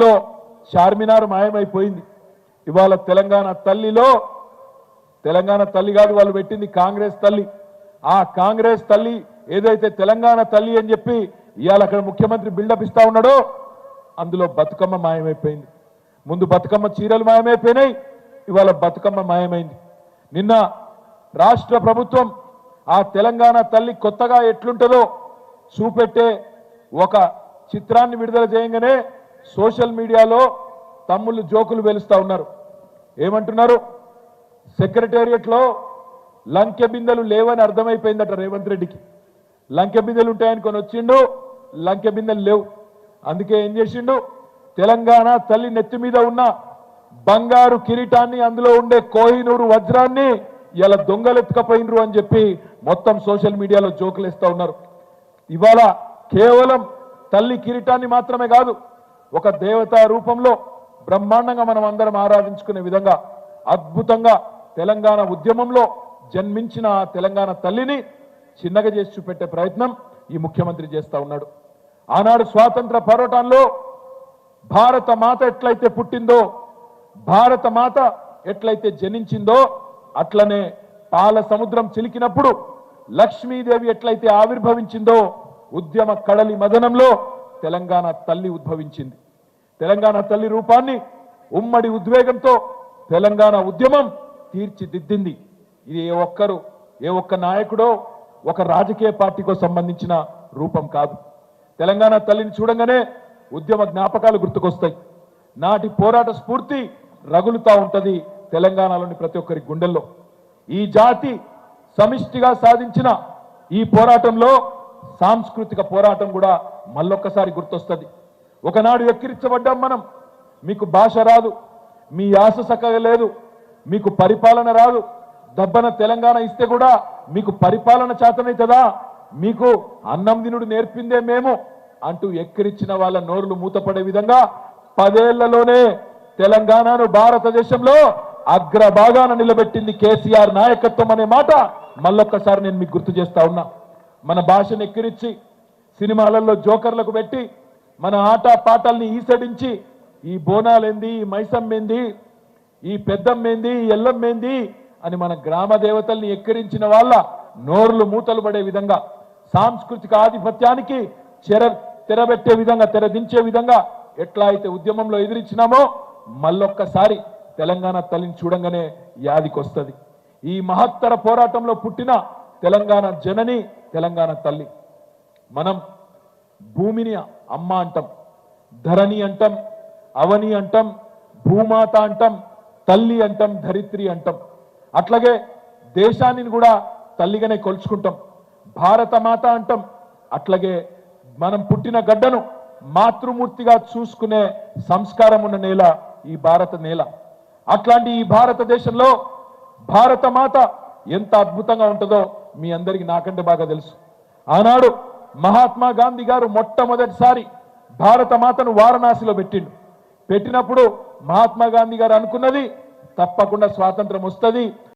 లో చార్మినార్ మాయమైపోయింది. ఇవాళ తెలంగాణ తల్లిలో తెలంగాణ తల్లి కాదు, వాళ్ళు పెట్టింది కాంగ్రెస్ తల్లి. ఆ కాంగ్రెస్ తల్లి ఏదైతే తెలంగాణ తల్లి అని చెప్పి ఇవాళ అక్కడ ముఖ్యమంత్రి బిల్డప్ ఇస్తా ఉన్నాడో అందులో బతుకమ్మ మాయమైపోయింది. ముందు బతుకమ్మ చీరలు మాయమైపోయినాయి, ఇవాళ బతుకమ్మ మాయమైంది. నిన్న రాష్ట్ర ప్రభుత్వం ఆ తెలంగాణ తల్లి కొత్తగా ఎట్లుంటుందో చూపెట్టే ఒక చిత్రాన్ని విడుదల చేయగానే సోషల్ మీడియాలో తమ్ముళ్ళు జోకులు వెలుస్తా ఉన్నారు. ఏమంటున్నారు? సెక్రటేరియట్ లో లంకె బిందెలు లేవని అర్థమైపోయిందట రేవంత్ రెడ్డికి. లంకె బిందెలు ఉంటాయని కొని వచ్చిండు, లంకె బిందెలు లేవు. అందుకే ఏం చేసిండు? తెలంగాణ తల్లి నెత్తి మీద ఉన్న బంగారు కిరీటాన్ని, అందులో ఉండే కోహినూరు వజ్రాన్ని ఇలా దొంగలెత్తుకపోయినరు అని చెప్పి మొత్తం సోషల్ మీడియాలో జోకులు వేస్తా ఉన్నారు. ఇవాళ కేవలం తల్లి కిరీటాన్ని మాత్రమే కాదు, ఒక దేవతా రూపంలో బ్రహ్మాండంగా మనం అందరం ఆరాధించుకునే విధంగా అద్భుతంగా తెలంగాణ ఉద్యమంలో జన్మించిన ఆ తెలంగాణ తల్లిని చిన్నగా చేసి చూపెట్టే ప్రయత్నం ఈ ముఖ్యమంత్రి చేస్తా ఉన్నాడు. ఆనాడు స్వాతంత్ర పోరాటంలో భారత మాత ఎట్లయితే పుట్టిందో, భారత మాత ఎట్లయితే జనించిందో, అట్లనే పాల సముద్రం చిలికినప్పుడు లక్ష్మీదేవి ఎట్లయితే ఆవిర్భవించిందో, ఉద్యమ కడలి మదనంలో తెలంగాణ తల్లి ఉద్భవించింది. తెలంగాణ తల్లి రూపాన్ని ఉమ్మడి ఉద్వేగంతో తెలంగాణ ఉద్యమం తీర్చిదిద్దింది. ఇది ఏ ఒక్క నాయకుడో ఒక రాజకీయ పార్టీకో సంబంధించిన రూపం కాదు. తెలంగాణ తల్లిని చూడంగానే ఉద్యమ జ్ఞాపకాలు గుర్తుకొస్తాయి. నాటి పోరాట స్ఫూర్తి రగులుతా ఉంటది తెలంగాణలోని ప్రతి ఒక్కరి గుండెల్లో. ఈ జాతి సమిష్టిగా సాధించిన ఈ పోరాటంలో సాంస్కృతిక పోరాటం కూడా మళ్ళొక్కసారి గుర్తొస్తుంది. ఒకనాడు ఎక్కిరించబడ్డాం మనం, మీకు భాష రాదు, మీ యాస చక్కగా లేదు, మీకు పరిపాలన రాదు, దబ్బన తెలంగాణ ఇస్తే కూడా మీకు పరిపాలన చేతనైతదా, మీకు అన్నం తినుడు నేర్పిందే మేము అంటూ ఎక్కిరించిన వాళ్ళ నోరులు మూతపడే విధంగా 10 ఏళ్లలోనే తెలంగాణను భారతదేశంలో అగ్రభాగాన నిలబెట్టింది కేసీఆర్ నాయకత్వం అనే మాట మళ్ళొక్కసారి నేను మీకు గుర్తు చేస్తా ఉన్నా. మన భాషను ఎక్కిరించి సినిమాలలో జోకర్లకు పెట్టి మన ఆట పాటల్ని ఈసడించి ఈ బోనాలేంది, ఈ మైసమ్మేంది, ఈ పెద్దమ్మేంది, ఈ ఎల్లమ్మేంది అని మన గ్రామ దేవతల్ని ఎక్కిరించిన వాళ్ళ నోర్లు మూతలు పడే విధంగా, సాంస్కృతిక ఆధిపత్యానికి తెరబెట్టే విధంగా, తెరదించే విధంగా ఎట్లా అయితే ఉద్యమంలో ఎదిరించినామో మళ్ళొక్కసారి తెలంగాణ తల్లిని చూడంగానే యాదికొస్తుంది. ఈ మహత్తర పోరాటంలో పుట్టిన తెలంగాణ జనని తెలంగాణ తల్లి. మనం భూమిని అమ్మ అంటాం, ధరణి అంటాం, అవని అంటాం, భూమాత అంటాం, తల్లి అంటాం, ధరిత్రి అంటాం. అట్లాగే దేశాన్ని కూడా తల్లిగానే కొలుచుకుంటాం, భారత మాత అంటాం. అట్లాగే మనం పుట్టిన గడ్డను మాతృమూర్తిగా చూసుకునే సంస్కారం ఉన్న నేల ఈ భారత నేల. అట్లాంటి ఈ భారతదేశంలో భారత మాత ఎంత అద్భుతంగా ఉంటుందో మీ అందరికీ నాకంటే బాగా తెలుసు. ఆనాడు మహాత్మా గాంధీ గారు మొట్టమొదటిసారి భారత మాతను వారణాసిలో పెట్టినప్పుడు మహాత్మా గాంధీ గారు అనుకున్నది తప్పకుండా స్వాతంత్రం వస్తుంది,